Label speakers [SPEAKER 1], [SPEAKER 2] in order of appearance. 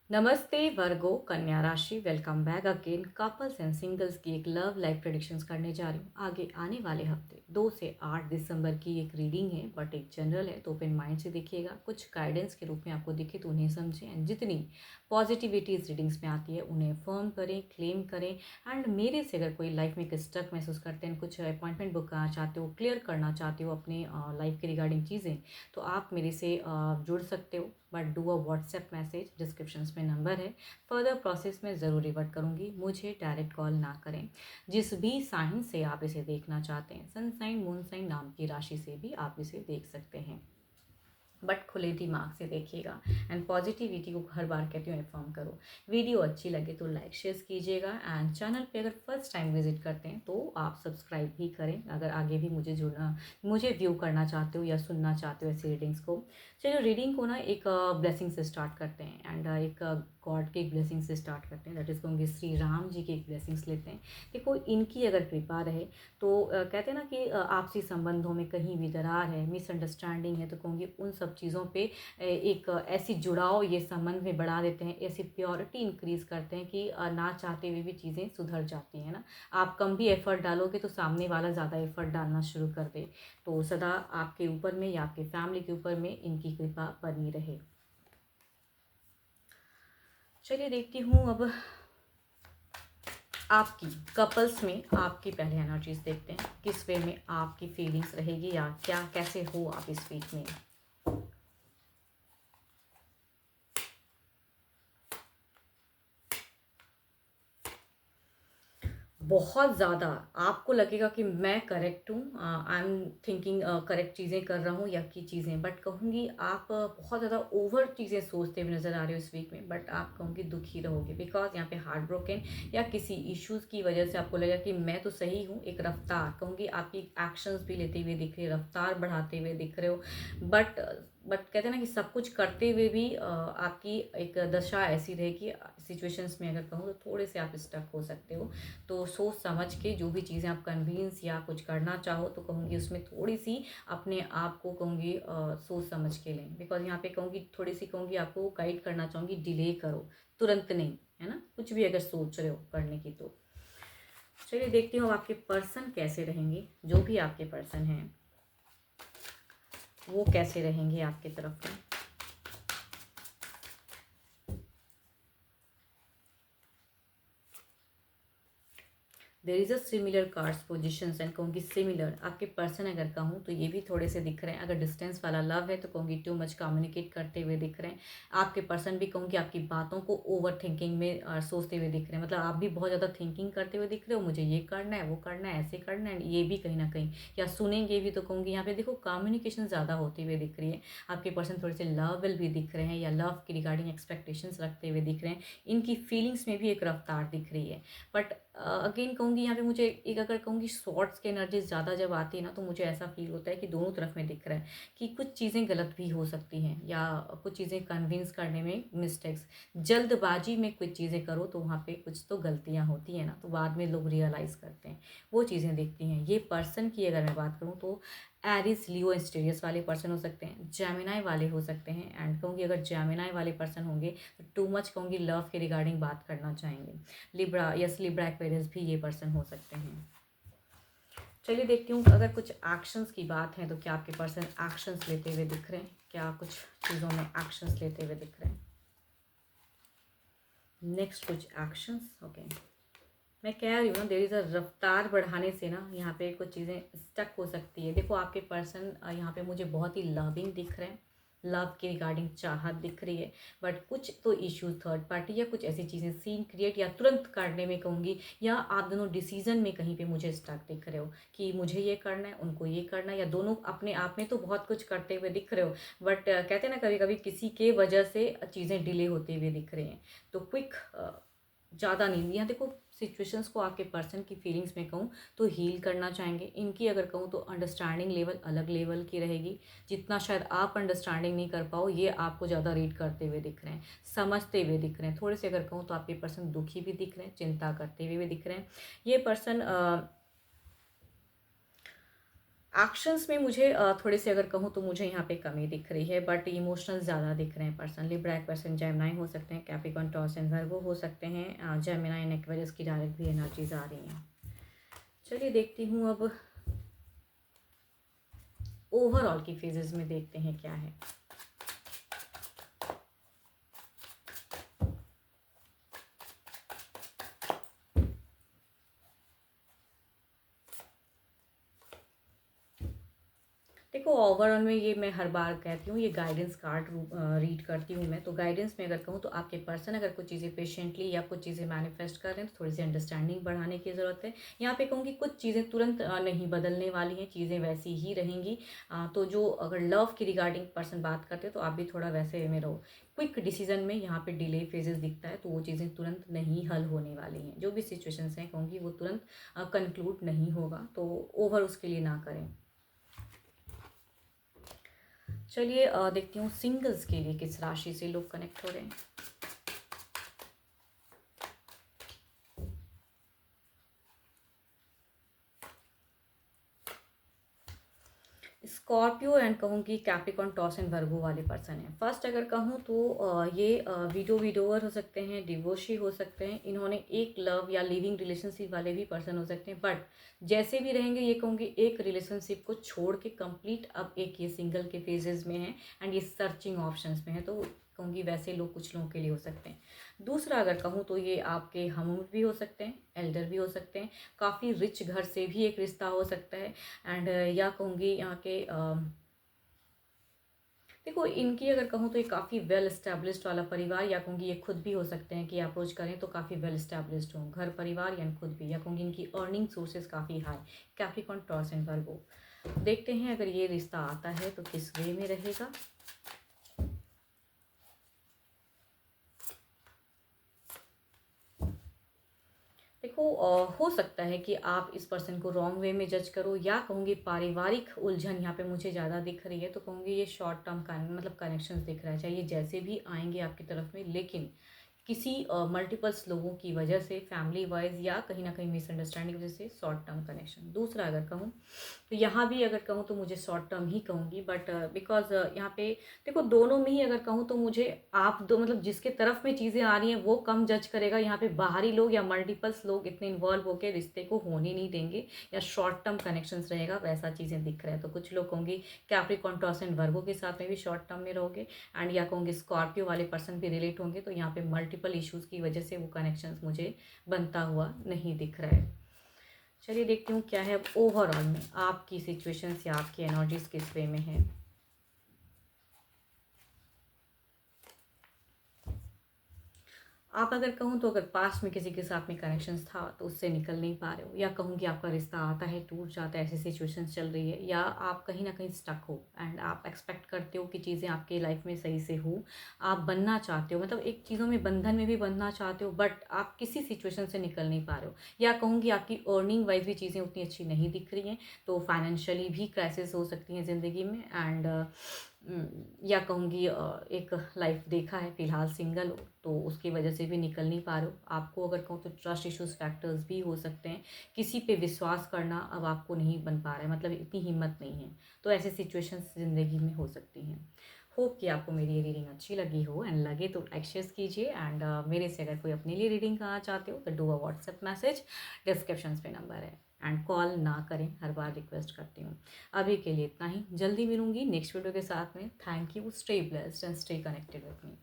[SPEAKER 1] नमस्ते वर्गो कन्या राशि। Welcome back again. Couples and singles की एक लव लाइफ प्रेडिक्शंस करने जा रही हूँ। आगे आने वाले हफ्ते 2 से 8 दिसंबर की एक रीडिंग है, बट एक जनरल है, तो ओपन माइंड से देखिएगा। कुछ गाइडेंस के रूप में आपको दिखे तो उन्हें समझें, एंड जितनी पॉजिटिविटी इस रीडिंग्स में आती है उन्हें फर्म करें, क्लेम करें। एंड मेरे से अगर कोई लाइफ में एक स्टक महसूस करते हैं, कुछ अपॉइंटमेंट बुक करना चाहते हो, क्लियर करना चाहते हो अपने लाइफ के रिगार्डिंग चीज़ें, तो आप मेरे से जुड़ सकते हो। But do a WhatsApp message, description में नंबर है। फर्दर प्रोसेस में ज़रूर रिवर्ट करूँगी, मुझे डायरेक्ट कॉल ना करें। जिस भी साइन से आप इसे देखना चाहते हैं, सन साइन, मून साइन, नाम की राशि से भी आप इसे देख सकते हैं, बट खुले दिमाग से देखिएगा। एंड पॉजिटिविटी को हर बार कहती हूँ इन्फॉर्म करो। वीडियो अच्छी लगे तो लाइक शेयर कीजिएगा, एंड चैनल पे अगर फर्स्ट टाइम विजिट करते हैं तो आप सब्सक्राइब भी करें, अगर आगे भी मुझे व्यू करना चाहते हो या सुनना चाहते हो ऐसी रीडिंग्स को। चलिए रीडिंग को ना एक ब्लेसिंग से स्टार्ट करते हैं, एंड एक गॉड के एक ब्लेसिंग से स्टार्ट करते हैं, दैट इज कहूँगी श्री राम जी के एक ब्लेसिंग्स लेते हैं। देखो, इनकी अगर कृपा रहे तो कहते हैं ना कि आपसी संबंधों में कहीं भी दरार है, मिसअंडरस्टैंडिंग है, तो कहूँगी उन सब चीज़ों पे एक ऐसी जुड़ाव ये संबंध में बढ़ा देते हैं, ऐसी प्योरिटी इंक्रीज करते हैं कि ना चाहते हुए भी चीज़ें सुधर जाती हैं ना। आप कम भी एफर्ट डालोगे तो सामने वाला ज़्यादा एफर्ट डालना शुरू कर दे। तो सदा आपके ऊपर में या आपके फैमिली के ऊपर में इनकी कृपा बनी रहे। चलिए देखती हूँ अब आपकी कपल्स में आपकी पहले एनर्जीज देखते हैं, किस वे में आपकी फीलिंग्स रहेगी या क्या कैसे हो आप इस वीक में। बहुत ज़्यादा आपको लगेगा कि मैं करेक्ट हूँ, आई एम थिंकिंग करेक्ट चीज़ें कर रहा हूँ या की चीज़ें, बट कहूँगी आप बहुत ज़्यादा ओवर चीज़ें सोचते हुए नज़र आ रहे हो इस वीक में। बट आप कहूँगी दुखी रहोगे, बिकॉज यहाँ पे हार्ट ब्रोकन या किसी इश्यूज़ की वजह से आपको लगेगा कि मैं तो सही हूँ। एक रफ्तार कहूँगी आपकी एक्शंस भी लेते हुए दिख रही है, रफ्तार बढ़ाते हुए दिख रहे हो। बट कहते हैं ना कि सब कुछ करते हुए भी आपकी एक दशा ऐसी रहेगी सिचुएशंस में, अगर कहूँ तो थोड़े से आप स्टक हो सकते हो। तो सोच समझ के जो भी चीज़ें आप कन्वींस या कुछ करना चाहो तो कहूँगी उसमें थोड़ी सी अपने आप को कहूँगी सोच समझ के लें। बिकॉज यहाँ पे कहूँगी थोड़ी सी कहूँगी आपको गाइड करना चाहूँगी, डिले करो, तुरंत नहीं, है ना, कुछ भी अगर सोच रहे हो करने की तो। चलिए देखती हूँ आपके पर्सन कैसे रहेंगे, जो भी आपके पर्सन हैं वो कैसे रहेंगे आपके तरफ में। There is a similar cards positions, and कहूँगी सिमिलर आपके पर्सन अगर कहूँ तो ये भी थोड़े से दिख रहे हैं। अगर डिस्टेंस वाला लव है तो कहूँगी टू मच कम्युनिकेट करते हुए दिख रहे हैं। आपके पर्सन भी कहूँगी आपकी बातों को ओवर थिंकिंग में सोचते हुए दिख रहे हैं, मतलब आप भी बहुत ज़्यादा थिंकिंग करते हुए दिख रहे हो, मुझे ये करना है, वो करना है, ऐसे करना है, ये भी कहीं ना कहीं या सुनेंगे भी। तो कहूँगी यहाँ पे देखो कम्युनिकेशन ज़्यादा होती हुए दिख रही है। आपके पर्सन थोड़े से लवेबल भी दिख रहे हैं या लव की रिगार्डिंग एक्सपेक्टेशंस रखते हुए दिख रहे हैं। इनकी फीलिंग्स में भी एक रफ्तार दिख रही है। बट अगेन कहूँगी यहाँ पे मुझे एक अगर कहूँगी शॉर्ट्स की एनर्जी ज़्यादा जब आती है ना, तो मुझे ऐसा फील होता है कि दोनों तरफ में दिख रहा है कि कुछ चीज़ें गलत भी हो सकती हैं या कुछ चीज़ें कन्विंस करने में मिस्टेक्स, जल्दबाजी में कुछ चीज़ें करो तो वहाँ पे कुछ तो गलतियाँ होती हैं ना, तो बाद में लोग रियलाइज़ करते हैं, वो चीज़ें दिखती हैं। ये पर्सन की अगर मैं बात करूँ तो एरिस लियो एस्टेरियस वाले पर्सन हो सकते हैं, जेमिनाई वाले हो सकते हैं। एंड कहूँगी अगर जेमिनाई वाले पर्सन होंगे तो टू मच कहूँगी लव के रिगार्डिंग बात करना चाहेंगे। लिब्रा, यस, लिब्रा एक्वेरियस भी ये पर्सन हो सकते हैं। चलिए देखती हूँ अगर कुछ एक्शंस की बात है तो क्या आपके पर्सन एक्शंस लेते हुए दिख रहे हैं, क्या कुछ चीज़ों में एक्शंस लेते हुए दिख रहे हैं। नेक्स्ट कुछ एक्शंस, ओके। मैं कह रही हूँ ना, देर इज़ अ रफ्तार बढ़ाने से ना यहाँ पे कुछ चीज़ें स्टक हो सकती है। देखो आपके पर्सन यहाँ पे मुझे बहुत ही लविंग दिख रहे हैं, लव के रिगार्डिंग चाहत दिख रही है। बट कुछ तो इश्यूज थर्ड पार्टी या कुछ ऐसी चीज़ें सीन क्रिएट या तुरंत करने में कहूँगी, या आप दोनों डिसीजन में कहीं पे मुझे स्टक दिख रहे हो कि मुझे ये करना है, उनको ये करना है, या दोनों अपने आप में तो बहुत कुछ करते हुए दिख रहे हो। बट कहते हैं ना कभी कभी किसी के वजह से चीज़ें डिले होते हुए दिख रही हैं। तो क्विक ज़्यादा नहीं, यहाँ देखो सिचुएशंस को आपके पर्सन की फीलिंग्स में कहूँ तो हील करना चाहेंगे। इनकी अगर कहूँ तो अंडरस्टैंडिंग लेवल अलग लेवल की रहेगी। जितना शायद आप अंडरस्टैंडिंग नहीं कर पाओ, ये आपको ज़्यादा रीड करते हुए दिख रहे हैं, समझते हुए दिख रहे हैं। थोड़े से अगर कहूँ तो आपके पर्सन दुखी भी दिख रहे हैं, चिंता करते हुए भी दिख रहे हैं। ये पर्सन एक्शंस में मुझे थोड़े से अगर कहूँ तो मुझे यहाँ पे कमी दिख रही है, बट इमोशनल ज़्यादा दिख रहे हैं पर्सन। लिब्रा एक्वेरियस जेमिनी हो सकते हैं, कैप्रिकॉर्न टॉरस एंड वर्गो हो सकते हैं, जेमिनी एंड एक्वेरियस की डायरेक्ट भी एनर्जीज आ रही हैं। चलिए देखती हूँ अब ओवरऑल की फेजेस में देखते हैं क्या है। देखो ओवरऑल में ये मैं हर बार कहती हूँ, ये गाइडेंस कार्ड रीड करती हूँ मैं, तो गाइडेंस में अगर कहूँ तो आपके पर्सन अगर कुछ चीज़ें पेशेंटली या कुछ चीज़ें मैनिफेस्ट कर रहे हैं तो थोड़ी सी अंडरस्टैंडिंग बढ़ाने की ज़रूरत है। यहाँ पे कहूँगी कुछ चीज़ें तुरंत नहीं बदलने वाली हैं, चीज़ें वैसी ही रहेंगी। तो जो अगर लव की रिगार्डिंग पर्सन बात करते हैं तो आप भी थोड़ा वैसे में रहो। क्विक डिसीजन में यहाँ पे डिले फेजेस दिखता है, तो वो चीज़ें तुरंत नहीं हल होने वाली हैं। जो भी सिचुएशंस हैं कहूँगी वो तुरंत कंक्लूड नहीं होगा, तो ओवर उसके लिए ना करें। चलिए देखती हूँ सिंगल्स के लिए किस राशि से लोग कनेक्ट हो रहे हैं। स्कॉर्पियो एंड कहूँगी कैप्रिकॉर्न टॉस एंड वर्गो वाले पर्सन हैं। फर्स्ट अगर कहूँ तो ये विडोवर हो सकते हैं, डिवोर्सी हो सकते हैं। इन्होंने एक लव या लिविंग रिलेशनशिप वाले भी पर्सन हो सकते हैं, बट जैसे भी रहेंगे ये कहूँगी एक रिलेशनशिप को छोड़ के कंप्लीट अब एक ये सिंगल के फेजेस में है एंड ये सर्चिंग ऑप्शंस में है, तो कहूँगी वैसे लोग कुछ लोगों के लिए हो सकते हैं। दूसरा अगर कहूँ तो ये आपके हमउम्र भी हो सकते हैं, एल्डर भी हो सकते हैं, काफ़ी रिच घर से भी एक रिश्ता हो सकता है। एंड या कहूँगी यहाँ के देखो इनकी अगर कहूँ तो ये काफ़ी वेल इस्टेब्लिश्ड वाला परिवार, या कहूँगी ये खुद भी हो सकते हैं कि अप्रोच करें तो काफ़ी वेल इस्टेब्लिश्ड हों, घर परिवार या खुद भी, या कहूँगी इनकी अर्निंग सोर्सेज काफ़ी हाई। कैप्रिकॉर्न टॉरस एंड वर्गो, देखते हैं अगर ये रिश्ता आता है तो किस वे में रहेगा। देखो हो सकता है कि आप इस पर्सन को रॉन्ग वे में जज करो, या कहूँगी पारिवारिक उलझन यहाँ पे मुझे ज़्यादा दिख रही है, तो कहूँगी ये शॉर्ट टर्म का मतलब कनेक्शंस दिख रहा है, चाहे ये जैसे भी आएंगे आपकी तरफ में, लेकिन किसी मल्टीपल्स लोगों की वजह से फैमिली वाइज या कहीं ना कहीं मिसअंडरस्टैंडिंग की वजह से शॉर्ट टर्म कनेक्शन। दूसरा अगर कहूँ तो यहाँ भी अगर कहूँ तो मुझे शॉर्ट टर्म ही कहूँगी, बट बिकॉज यहाँ पे देखो दोनों में ही अगर कहूँ तो मुझे आप दो मतलब जिसके तरफ में चीज़ें आ रही हैं वो कम जज करेगा। यहाँ पे बाहरी लोग या मल्टीपल्स लोग इतने इन्वॉल्व होकर रिश्ते को होने नहीं देंगे, या शॉर्ट टर्म कनेक्शंस रहेगा, वैसा चीज़ें दिख रहा है। तो कुछ लोग कहूँगी कैप्रिकॉर्न टॉरस एंड वर्गो के साथ में भी शॉर्ट टर्म में रहोगे, एंड या कहूँगी स्कॉर्पियो वाले पर्सन भी रिलेट होंगे, तो यहाँ पे मल्टीपल इश्यूज़ की वजह से वो कनेक्शंस मुझे बनता हुआ नहीं दिख रहा है। चलिए देखती हूँ क्या है ओवरऑल में आपकी सिचुएशंस या आपकी एनर्जीज किस वे में है। आप अगर कहूँ तो अगर पास में किसी के साथ में कनेक्शंस था तो उससे निकल नहीं पा रहे हो, या कहूँ कि आपका रिश्ता आता है टूट जाता है, ऐसी सिचुएशंस चल रही है, या आप कहीं ना कहीं स्टक हो एंड आप एक्सपेक्ट करते हो कि चीज़ें आपके लाइफ में सही से हो, आप बनना चाहते हो, मतलब एक चीज़ों में बंधन में भी बनना चाहते हो, बट आप किसी सिचुएशन से निकल नहीं पा रहे हो, या कहूँगी आपकी अर्निंग वाइज भी चीज़ें उतनी अच्छी नहीं दिख रही हैं, तो फाइनेंशियली भी क्राइसिस हो सकती हैं ज़िंदगी में। एंड या कहूँगी एक लाइफ देखा है फिलहाल सिंगल हो तो उसकी वजह से भी निकल नहीं पा रहे हो। आपको अगर कहूँ तो ट्रस्ट इश्यूज फैक्टर्स भी हो सकते हैं, किसी पे विश्वास करना अब आपको नहीं बन पा रहा है, मतलब इतनी हिम्मत नहीं है, तो ऐसी सिचुएशंस ज़िंदगी में हो सकती हैं। होप कि आपको मेरी ये रीडिंग अच्छी लगी हो, एंड लगे तो लाइक शेयर कीजिए, एंड मेरे से अगर कोई अपने लिए रीडिंग करना चाहते हो तो do a WhatsApp message, description पे नंबर है, एंड कॉल ना करें, हर बार रिक्वेस्ट करती हूँ। अभी के लिए इतना ही, जल्दी मिलूंगी नेक्स्ट वीडियो के साथ में। Thank you, stay blessed and stay connected with me.